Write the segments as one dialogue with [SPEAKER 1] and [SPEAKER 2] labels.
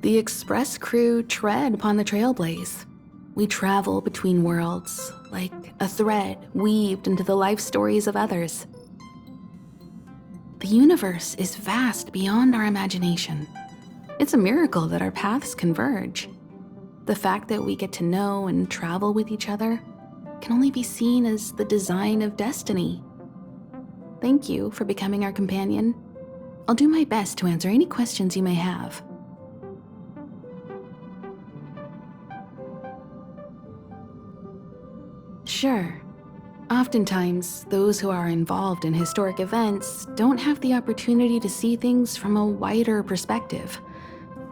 [SPEAKER 1] The express crew tread upon the trailblaze. We travel between worlds, like a thread weaved into the life stories of others. The universe is vast beyond our imagination. It's a miracle that our paths converge. The fact that we get to know and travel with each other can only be seen as the design of destiny. Thank you for becoming our companion. I'll do my best to answer any questions you may have. Sure. Oftentimes, those who are involved in historic events don't have the opportunity to see things from a wider perspective.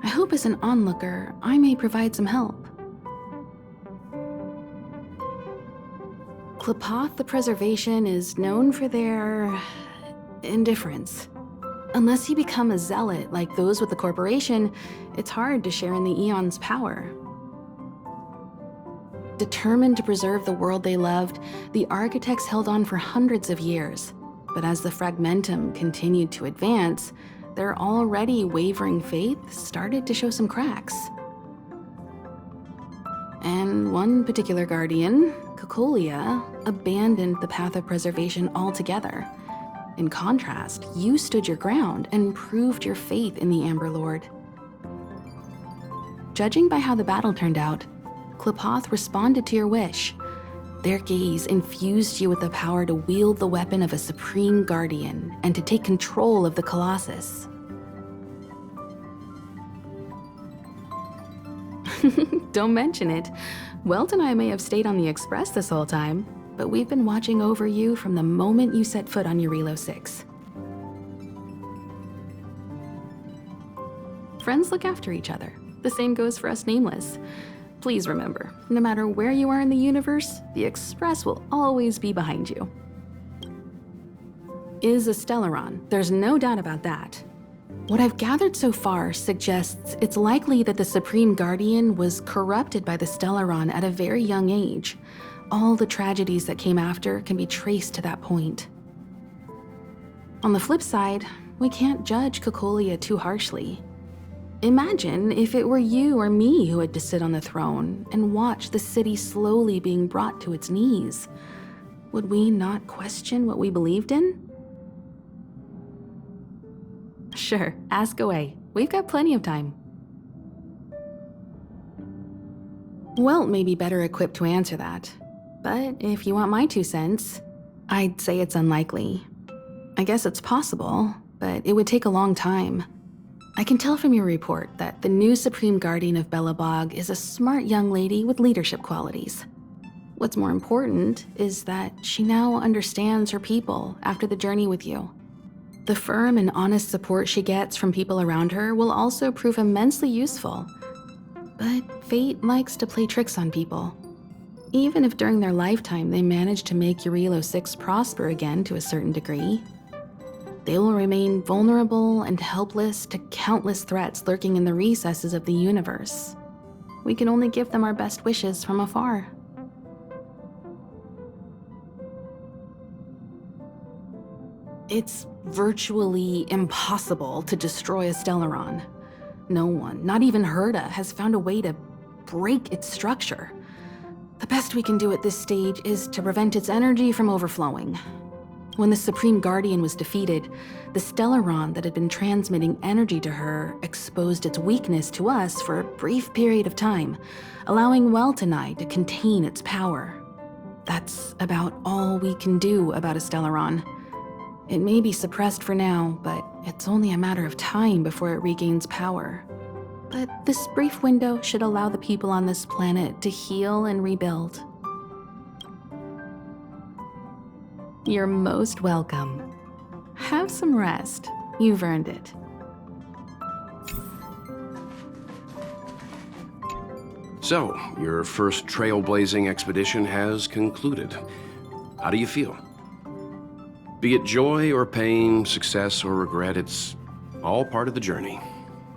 [SPEAKER 1] I hope as an onlooker, I may provide some help. Klapoth the Preservation is known for their indifference. Unless you become a zealot like those with the corporation, it's hard to share in the Eon's power. Determined to preserve the world they loved, the architects held on for hundreds of years. But as the fragmentum continued to advance, their already wavering faith started to show some cracks. And one particular guardian, Cocolia, abandoned the path of preservation altogether. In contrast, you stood your ground and proved your faith in the Amber Lord. Judging by how the battle turned out, Klapoth responded to your wish. Their gaze infused you with the power to wield the weapon of a supreme guardian and to take control of the Colossus. Don't mention it. Welt and I may have stayed on the Express this whole time, but we've been watching over you from the moment you set foot on Eurilo 6. Friends look after each other. The same goes for us Nameless. Please remember, no matter where you are in the universe, the Express will always be behind you. Is a Stellaron, there's no doubt about that. What I've gathered so far suggests it's likely that the Supreme Guardian was corrupted by the Stellaron at a very young age. All the tragedies that came after can be traced to that point. On the flip side, we can't judge Cocolia too harshly. Imagine if it were you or me who had to sit on the throne and watch the city slowly being brought to its knees. Would we not question what we believed in? Sure, ask away. We've got plenty of time. Welt may be better equipped to answer that, but if you want my 2 cents, I'd say it's unlikely. I guess it's possible, but it would take a long time. I can tell from your report that the new Supreme Guardian of Belobog is a smart young lady with leadership qualities. What's more important is that she now understands her people after the journey with you. The firm and honest support she gets from people around her will also prove immensely useful. But fate likes to play tricks on people. Even if during their lifetime they manage to make Eurilo 6 prosper again to a certain degree, they will remain vulnerable and helpless to countless threats lurking in the recesses of the universe. We can only give them our best wishes from afar. It's virtually impossible to destroy a Stellaron. No one, not even Herda, has found a way to break its structure. The best we can do at this stage is to prevent its energy from overflowing. When the Supreme Guardian was defeated, the Stellaron that had been transmitting energy to her exposed its weakness to us for a brief period of time, allowing Welt and I to contain its power. That's about all we can do about a Stellaron. It may be suppressed for now, but it's only a matter of time before it regains power. But this brief window should allow the people on this planet to heal and rebuild. You're most welcome. Have some rest. You've earned it.
[SPEAKER 2] So, your first trailblazing expedition has concluded. How do you feel? Be it joy or pain, success or regret, it's all part of the journey.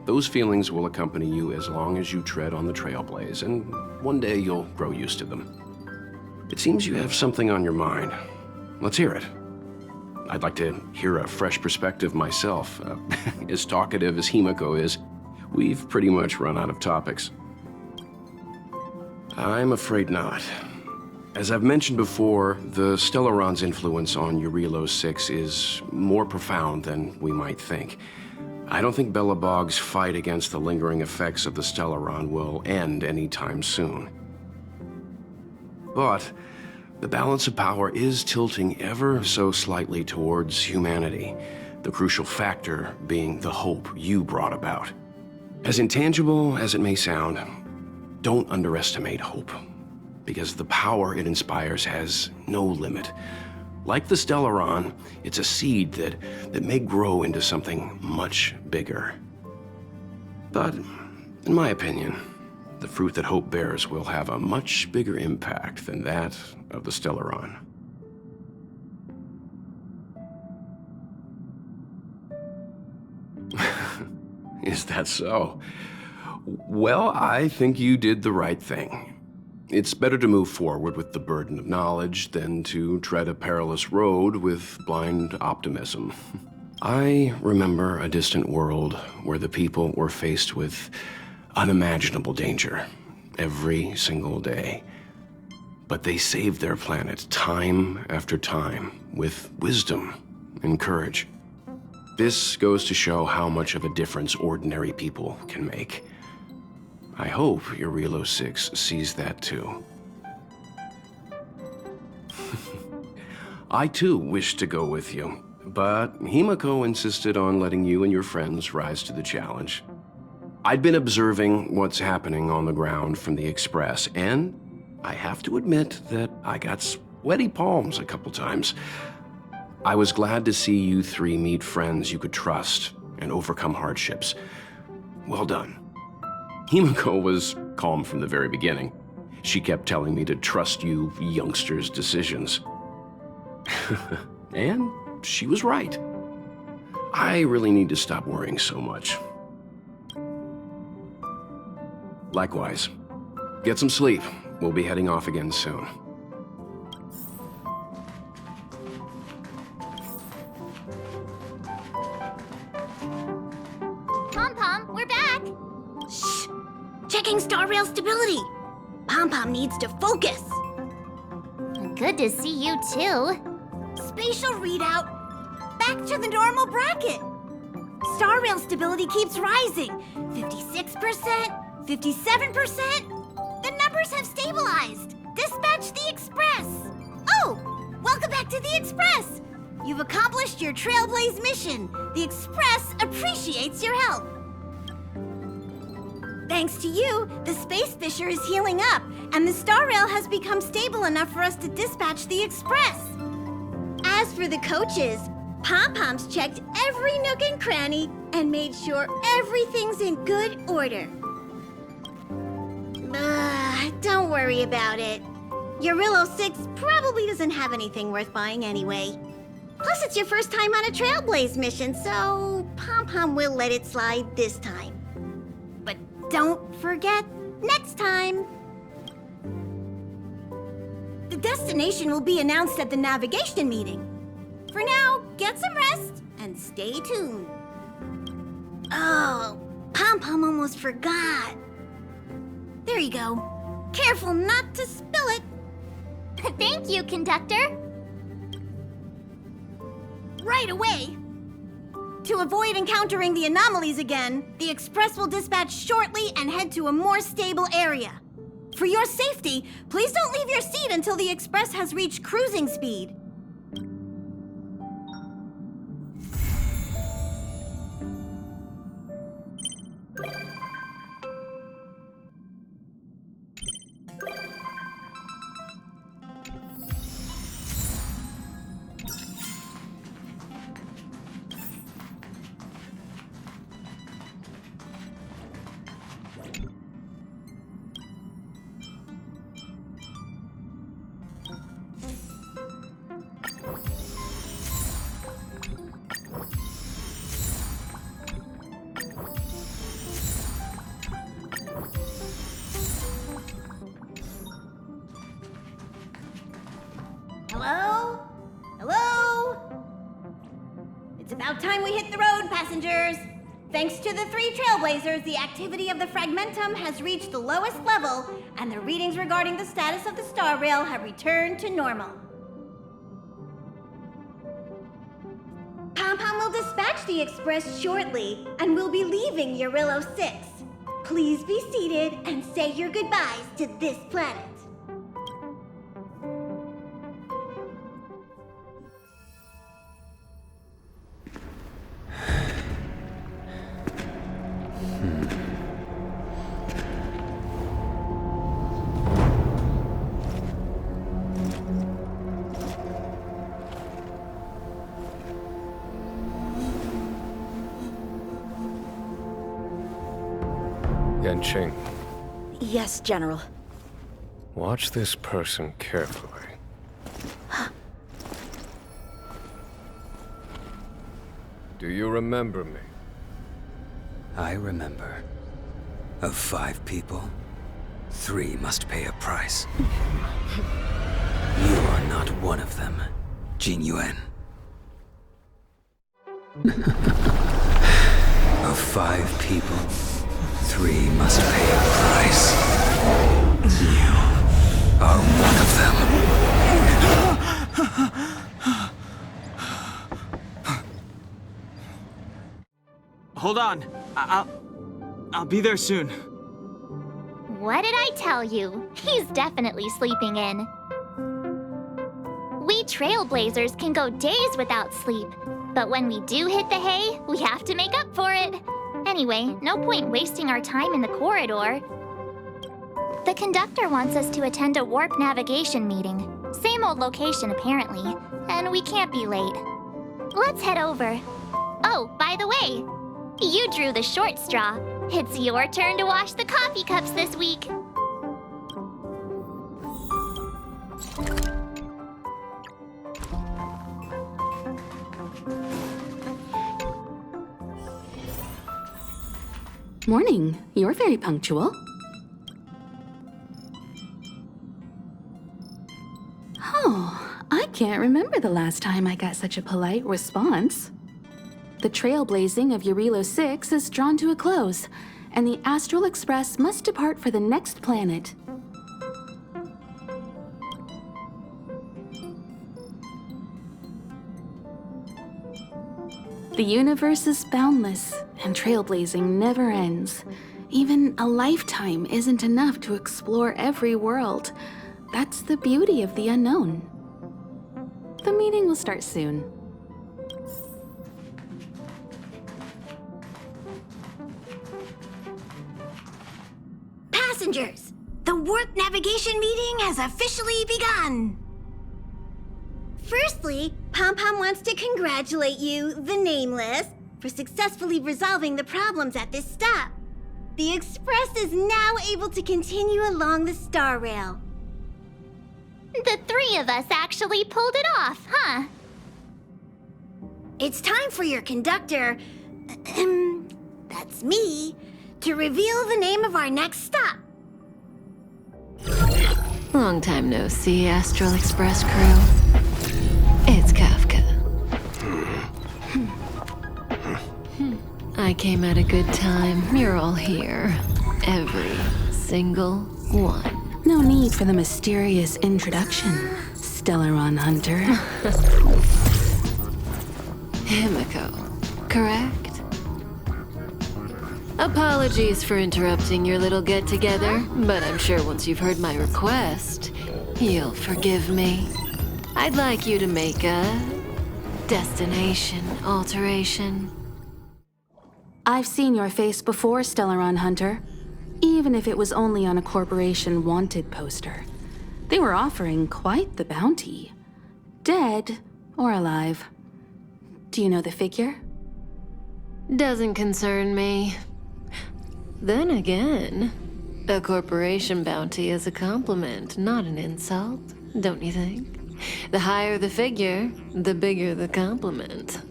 [SPEAKER 2] Those feelings will accompany you as long as you tread on the trailblaze, and one day you'll grow used to them. It seems you have something on your mind. Let's hear it. I'd like to hear a fresh perspective myself. As talkative as Himiko is, We've pretty much run out of topics. I'm afraid not. As I've mentioned before, the Stellaron's influence on Eurilo 6 is more profound than we might think. I don't think Belobog's fight against the lingering effects of the Stellaron will end anytime soon. But the balance of power is tilting ever so slightly towards humanity, the crucial factor being the hope you brought about. As intangible as it may sound, don't underestimate hope, because the power it inspires has no limit. Like the Stellaron, it's a seed that may grow into something much bigger. But, in my opinion, the fruit that hope bears will have a much bigger impact than that of the Stellaron. Is that so? Well, I think you did the right thing. It's better to move forward with the burden of knowledge than to tread a perilous road with blind optimism. I remember a distant world where the people were faced with unimaginable danger every single day. But they saved their planet time after time with wisdom and courage. This goes to show how much of a difference ordinary people can make. I hope Eurilo 6 sees that too. I too wish to go with you, but Himiko insisted on letting you and your friends rise to the challenge. I'd been observing what's happening on the ground from the Express, and I have to admit that I got sweaty palms a couple times. I was glad to see you three meet friends you could trust and overcome hardships. Well done. Himiko was calm from the very beginning. She kept telling me to trust you youngsters' decisions. And she was right. I really need to stop worrying so much. Likewise. Get some sleep. We'll be heading off again soon.
[SPEAKER 3] Pom-Pom, we're back! Shh! Checking star rail stability! Pom-Pom needs to focus! Good to see you too. Spatial readout, back to the normal bracket. Star rail stability keeps rising. 56%, 57%. The numbers have stabilized. Dispatch the Express. Oh, welcome back to the Express. You've accomplished your Trailblaze mission. The Express appreciates your help. Thanks to you, the space fissure is healing up, and the star rail has become stable enough for us to dispatch the Express. As for the coaches, Pom-Pom's checked every nook and cranny and made sure everything's in good order. Don't worry about it. Eurilo 6 probably doesn't have anything worth buying anyway. Plus, it's your first time on a Trailblaze mission, so Pom-Pom will let it slide this time. But don't forget, next time. The destination will be announced at the navigation meeting. For now, get some rest and stay tuned. Oh, Pom-Pom almost forgot. There you go. Careful not to spill it.
[SPEAKER 4] Thank you, conductor.
[SPEAKER 3] Right away. To avoid encountering the anomalies again, the Express will dispatch shortly and head to a more stable area. For your safety, please don't leave your seat until the Express has reached cruising speed. Hello? Hello? It's about time we hit the road, passengers. Thanks to the 3 Trailblazers, the activity of the Fragmentum has reached the lowest level, and the readings regarding the status of the Star Rail have returned to normal. Pom-Pom will dispatch the Express shortly, and will be leaving Eurillo 6. Please be seated and say your goodbyes to this planet.
[SPEAKER 5] Yanqing,
[SPEAKER 6] Yes, General.
[SPEAKER 5] watch this person carefully. Do you remember me?
[SPEAKER 7] I remember. Of 5 people, 3 must pay a price. You are not one of them, Jin Yuan. Of 5 people, 3 must pay a price. You are one of them.
[SPEAKER 8] Hold on. I'll be there soon.
[SPEAKER 4] What did I tell you? He's definitely sleeping in. We Trailblazers can go days without sleep, but when we do hit the hay, we have to make up for it. Anyway, no point wasting our time in the corridor. The conductor wants us to attend a warp navigation meeting. Same old location, apparently, and we can't be late. Let's head over. Oh, by the way, you drew the short straw. It's your turn to wash the coffee cups this week.
[SPEAKER 1] Morning. You're very punctual. Oh, I can't remember the last time I got such a polite response. The trailblazing of Eurillo 6 is drawn to a close, and the Astral Express must depart for the next planet. The universe is boundless, and trailblazing never ends. Even a lifetime isn't enough to explore every world. That's the beauty of the unknown. The meeting will start soon.
[SPEAKER 3] Passengers, the warp navigation meeting has officially begun. Firstly, Pom-Pom wants to congratulate you, the Nameless, for successfully resolving the problems at this stop. The Express is now able to continue along the Star Rail.
[SPEAKER 4] The 3 of us actually pulled it off, huh?
[SPEAKER 3] It's time for your conductor, that's me, to reveal the name of our next stop.
[SPEAKER 9] Long time no see, Astral Express crew. It's Kafka. I came at a good time. You're all here. Every single one.
[SPEAKER 1] No need for the mysterious introduction, Stellaron Hunter.
[SPEAKER 9] Himiko, correct? Apologies for interrupting your little get-together, but I'm sure once you've heard my request, you'll forgive me. I'd like you to make a destination alteration.
[SPEAKER 1] I've seen your face before, Stellaron Hunter. Even if it was only on a corporation wanted poster. They were offering quite the bounty. Dead or alive. Do you know the figure?
[SPEAKER 9] Doesn't concern me. Then again, a corporation bounty is a compliment, not an insult, don't you think? The higher the figure, the bigger the compliment.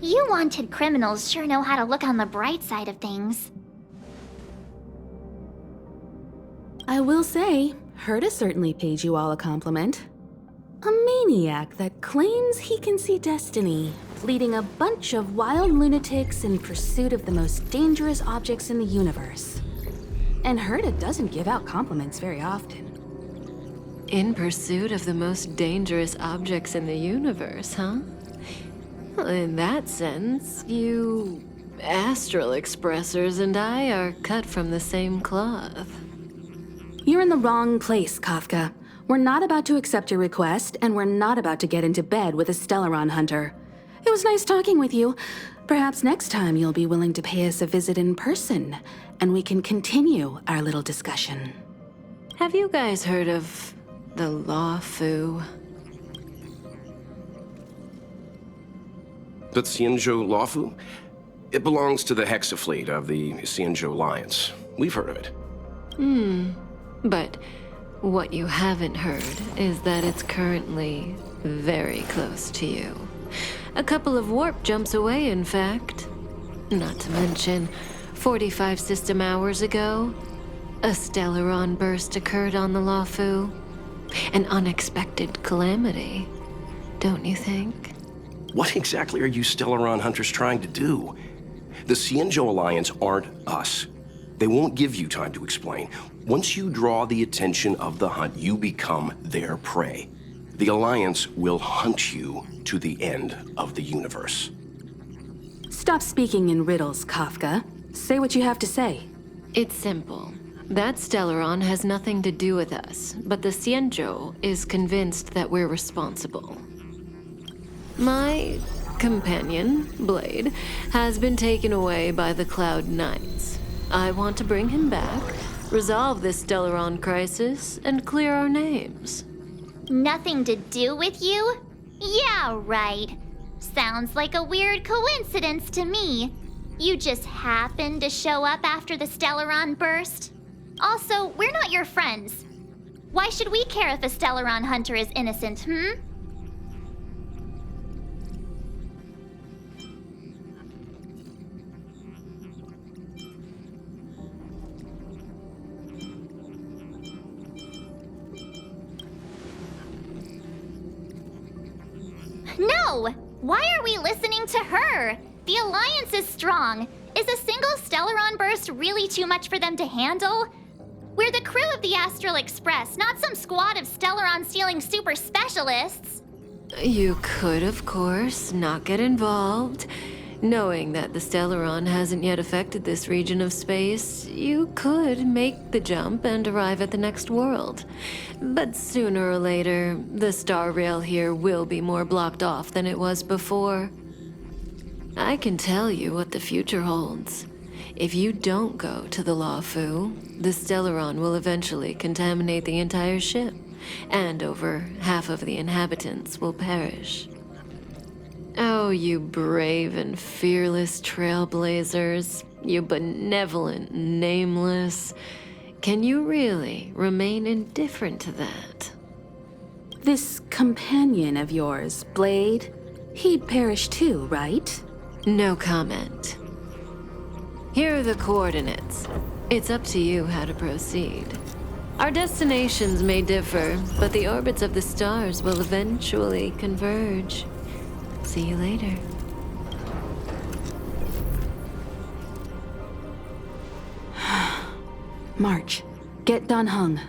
[SPEAKER 4] You wanted criminals sure know how to look on the bright side of things.
[SPEAKER 1] I will say, Herta certainly paid you all a compliment. A maniac that claims he can see destiny leading a bunch of wild lunatics in pursuit of the most dangerous objects in the universe. And Herta doesn't give out compliments very often.
[SPEAKER 9] In pursuit of the most dangerous objects in the universe, huh? Well, in that sense, you astral expressors and I are cut from the same cloth.
[SPEAKER 1] You're in the wrong place, Kafka. We're not about to accept your request, and we're not about to get into bed with a Stellaron hunter. It was nice talking with you. Perhaps next time you'll be willing to pay us a visit in person, and we can continue our little discussion.
[SPEAKER 9] Have you guys heard of the Law Fu?
[SPEAKER 2] The Xianzhou Lawfu? It belongs to the Hexafleet of the Xianzhou Alliance. We've heard of it.
[SPEAKER 9] But what you haven't heard is that it's currently very close to you. A couple of warp jumps away, in fact. Not to mention, 45 system hours ago, a Stellaron burst occurred on the Lawfu. An unexpected calamity, don't you think?
[SPEAKER 2] What exactly are you Stellaron hunters trying to do? The Xianzhou Alliance aren't us. They won't give you time to explain. Once you draw the attention of the hunt, you become their prey. The Alliance will hunt you to the end of the universe.
[SPEAKER 1] Stop speaking in riddles, Kafka. Say what you have to say.
[SPEAKER 9] It's simple. That Stellaron has nothing to do with us, but the Xianzhou is convinced that we're responsible. My companion, Blade, has been taken away by the Cloud Knights. I want to bring him back, resolve this Stellaron crisis, and clear our names.
[SPEAKER 4] Nothing to do with you? Yeah, right. Sounds like a weird coincidence to me. You just happened to show up after the Stellaron burst? Also, we're not your friends. Why should we care if a Stellaron hunter is innocent, No! Why are we listening to her? The Alliance is strong. Is a single Stellaron burst really too much for them to handle? We're the crew of the Astral Express, not some squad of Stellaron-stealing super specialists.
[SPEAKER 9] You could, of course, not get involved. Knowing that the Stellaron hasn't yet affected this region of space, you could make the jump and arrive at the next world. But sooner or later, the star rail here will be more blocked off than it was before. I can tell you what the future holds. If you don't go to the Lawfu, the Stellaron will eventually contaminate the entire ship, and over half of the inhabitants will perish. Oh, you brave and fearless trailblazers, you benevolent nameless. Can you really remain indifferent to that?
[SPEAKER 1] This companion of yours, Blade, he'd perish too, right?
[SPEAKER 9] No comment. Here are the coordinates. It's up to you how to proceed. Our destinations may differ, but the orbits of the stars will eventually converge. See you later.
[SPEAKER 1] March, get Dan Heng.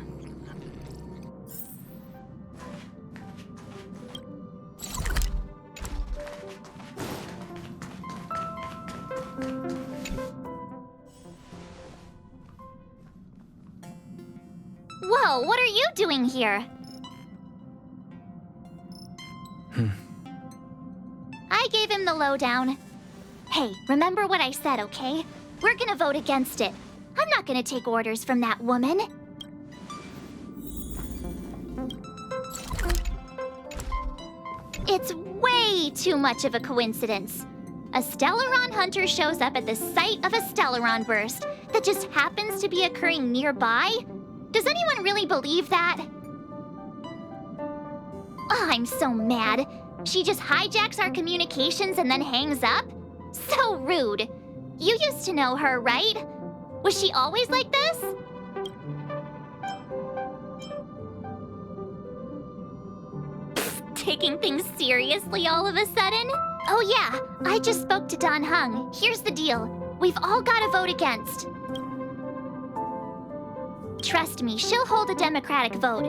[SPEAKER 4] Whoa, what are you doing here? I gave him the lowdown. Hey, remember what I said, okay? We're gonna vote against it. I'm not gonna take orders from that woman. It's way too much of a coincidence. A Stellaron hunter shows up at the site of a Stellaron burst that just happens to be occurring nearby? Does anyone really believe that? Oh, I'm so mad. She just hijacks our communications and then hangs up? So rude. You used to know her, right? Was she always like this? Pfft, taking things seriously all of a sudden? Oh yeah, I just spoke to Don Hung. Here's the deal. We've all got to vote against. Trust me, she'll hold a democratic vote.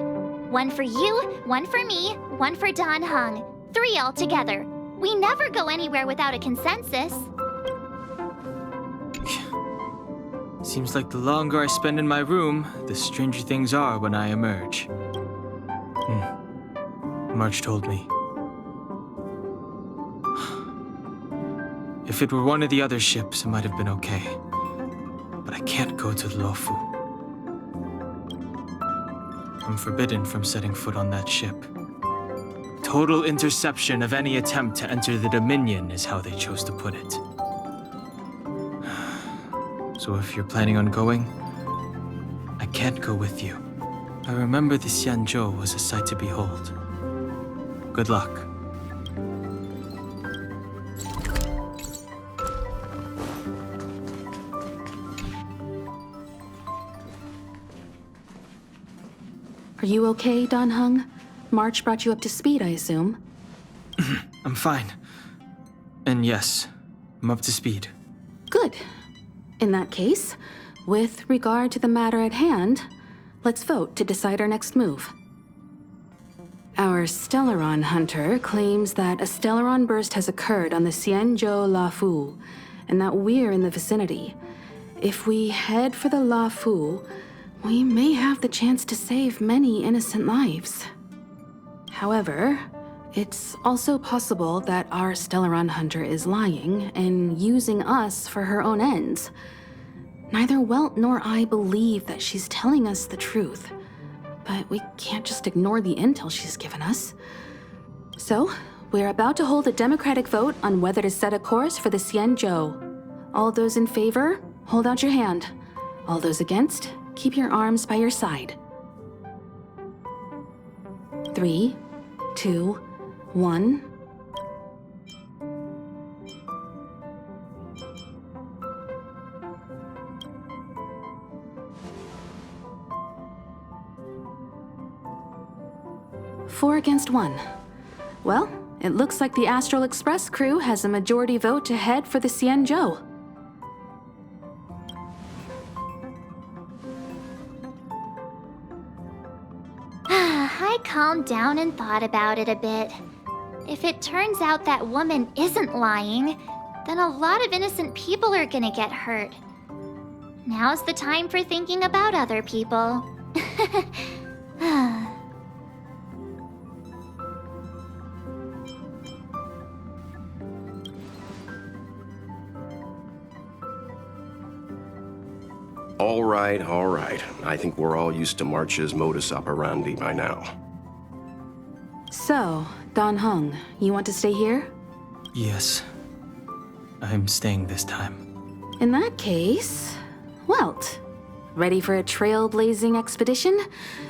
[SPEAKER 4] One for you, one for me, one for Don Hung. 3 altogether. We never go anywhere without a consensus.
[SPEAKER 8] Seems like the longer I spend in my room, the stranger things are when I emerge. March told me. If it were one of the other ships, it might have been okay. But I can't go to Luofu. I'm forbidden from setting foot on that ship. Total interception of any attempt to enter the Dominion is how they chose to put it. So if you're planning on going, I can't go with you. I remember the Xianzhou was a sight to behold. Good luck.
[SPEAKER 1] Are you okay, Don Hung? March brought you up to speed, I assume.
[SPEAKER 8] I'm fine. And yes, I'm up to speed.
[SPEAKER 1] Good. In that case, with regard to the matter at hand, let's vote to decide our next move. Our Stellaron hunter claims that a Stellaron burst has occurred on the Xianzhou Luofu, and that we're in the vicinity. If we head for the Luofu, we may have the chance to save many innocent lives. However, it's also possible that our Stellaron hunter is lying and using us for her own ends. Neither Welt nor I believe that she's telling us the truth, but we can't just ignore the intel she's given us. So, we're about to hold a democratic vote on whether to set a course for the Xianzhou. All those in favor, hold out your hand. All those against, keep your arms by your side. 3, 2, 1. Four against 1. Well, it looks like the Astral Express crew has a majority vote to head for the Xianzhou.
[SPEAKER 4] I calmed down and thought about it a bit. If it turns out that woman isn't lying, then a lot of innocent people are gonna get hurt. Now's the time for thinking about other people.
[SPEAKER 2] All right. I think we're all used to March's modus operandi by now.
[SPEAKER 1] So, Don Hung, you want to stay here?
[SPEAKER 8] Yes. I'm staying this time.
[SPEAKER 1] In that case, Welt, ready for a trailblazing expedition?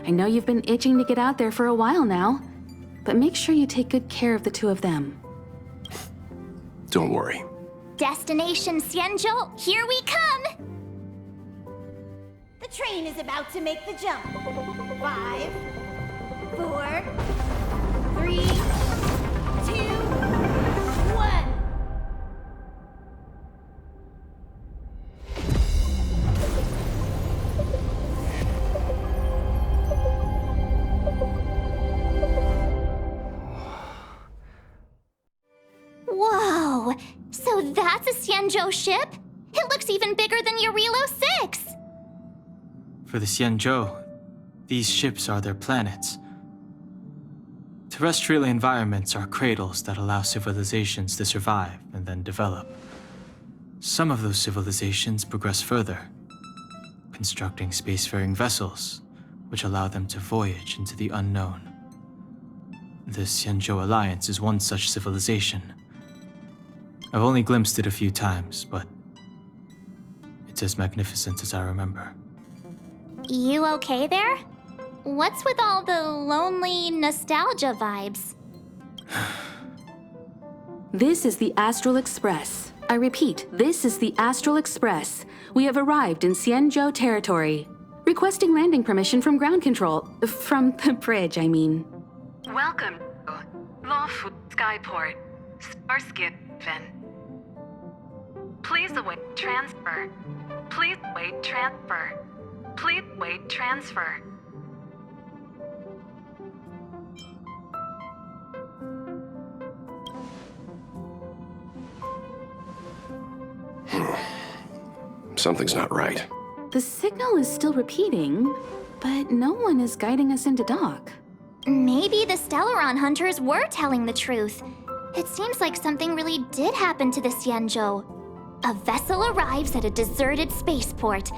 [SPEAKER 1] I know you've been itching to get out there for a while now, but make sure you take good care of the two of them.
[SPEAKER 2] Don't worry.
[SPEAKER 4] Destination Xianzhou, here we come!
[SPEAKER 3] The train is about to make the jump. 5, 4, 3, 2, 1.
[SPEAKER 4] Whoa! So that's a Xianzhou ship? It looks even bigger than Eurilo 6!
[SPEAKER 8] For the Xianzhou, these ships are their planets. Terrestrial environments are cradles that allow civilizations to survive and then develop. Some of those civilizations progress further, constructing spacefaring vessels, which allow them to voyage into the unknown. The Xianzhou Alliance is one such civilization. I've only glimpsed it a few times, but it's as magnificent as I remember.
[SPEAKER 4] You okay there? What's with all the lonely nostalgia vibes?
[SPEAKER 1] This is the Astral Express. I repeat, this is the Astral Express. We have arrived in Xianzhou territory. Requesting landing permission from ground control. From the bridge, I mean.
[SPEAKER 10] Welcome to Luofu Skyport.
[SPEAKER 1] Starskin. Please await transfer. Please await transfer. Please await transfer.
[SPEAKER 2] Something's not right.
[SPEAKER 1] The signal is still repeating, but no one is guiding us into dock.
[SPEAKER 4] Maybe the Stellaron hunters were telling the truth. It seems like something really did happen to the Xianzhou. A vessel arrives at a deserted spaceport.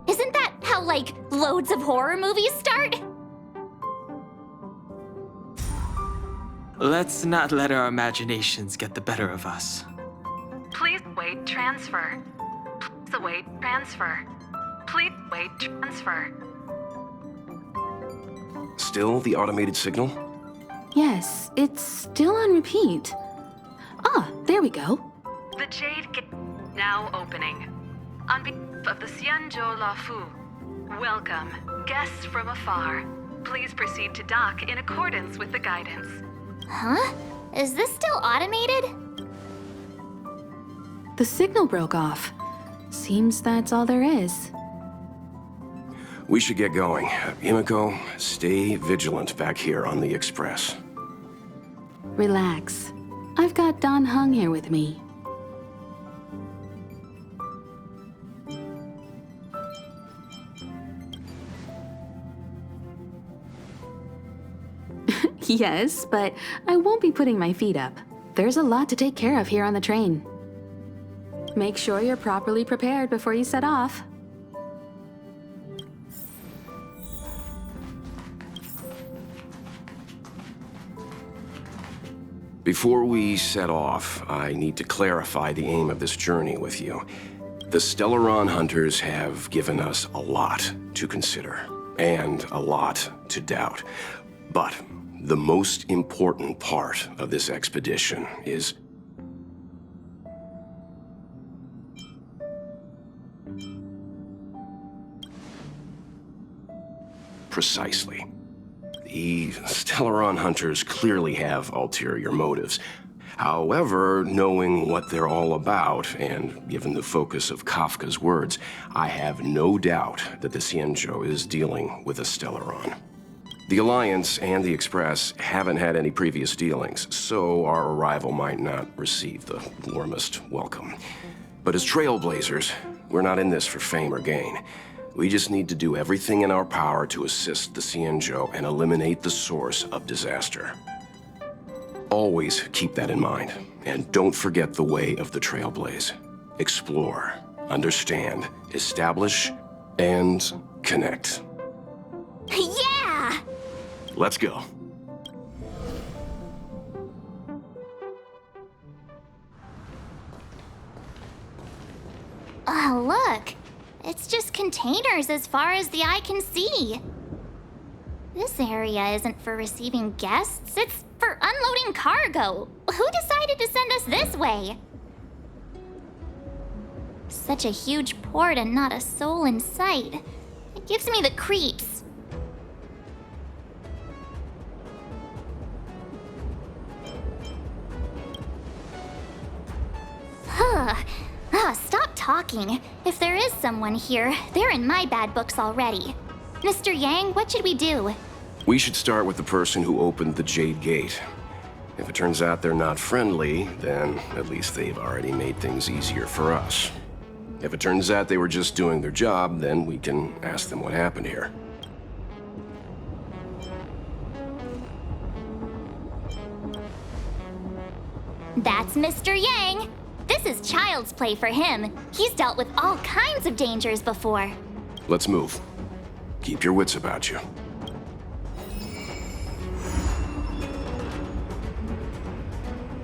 [SPEAKER 4] Isn't that how, like, loads of horror movies start?
[SPEAKER 8] Let's not let our imaginations get the better of us.
[SPEAKER 1] Please await transfer. Please await transfer. Please await transfer.
[SPEAKER 2] Still the automated signal?
[SPEAKER 1] Yes, it's still on repeat. Ah, there we go.
[SPEAKER 10] The Jade Gate now opening. On behalf of the Xianzhou Lafu, welcome, guests from afar. Please proceed to dock in accordance with the guidance.
[SPEAKER 4] Huh? Is this still automated?
[SPEAKER 1] The signal broke off. Seems that's all there is.
[SPEAKER 2] We should get going. Himiko, stay vigilant back here on the Express.
[SPEAKER 1] Relax. I've got Don Hung here with me. Yes, but I won't be putting my feet up. There's a lot to take care of here on the train. Make sure you're properly prepared before you set off.
[SPEAKER 2] Before we set off, I need to clarify the aim of this journey with you. The Stellaron hunters have given us a lot to consider, and a lot to doubt. But the most important part of this expedition is precisely. The Stellaron hunters clearly have ulterior motives. However, knowing what they're all about, and given the focus of Kafka's words, I have no doubt that the Xianzhou is dealing with a Stellaron. The Alliance and the Express haven't had any previous dealings, so our arrival might not receive the warmest welcome. But as trailblazers, we're not in this for fame or gain. We just need to do everything in our power to assist the Xianzhou and eliminate the source of disaster. Always keep that in mind, and don't forget the way of the Trailblaze. Explore, understand, establish, and connect.
[SPEAKER 4] Yeah!
[SPEAKER 2] Let's go.
[SPEAKER 4] Oh, look. It's just containers as far as the eye can see. This area isn't for receiving guests, it's for unloading cargo. Who decided to send us this way? Such a huge port and not a soul in sight. It gives me the creeps. Stop talking. If there is someone here, they're in my bad books already. Mr. Yang, what should we do?
[SPEAKER 2] We should start with the person who opened the Jade Gate. If it turns out they're not friendly, then at least they've already made things easier for us. If it turns out they were just doing their job, then we can ask them what happened here.
[SPEAKER 4] That's Mr. Yang. This is child's play for him. He's dealt with all kinds of dangers before.
[SPEAKER 2] Let's move. Keep your wits about you.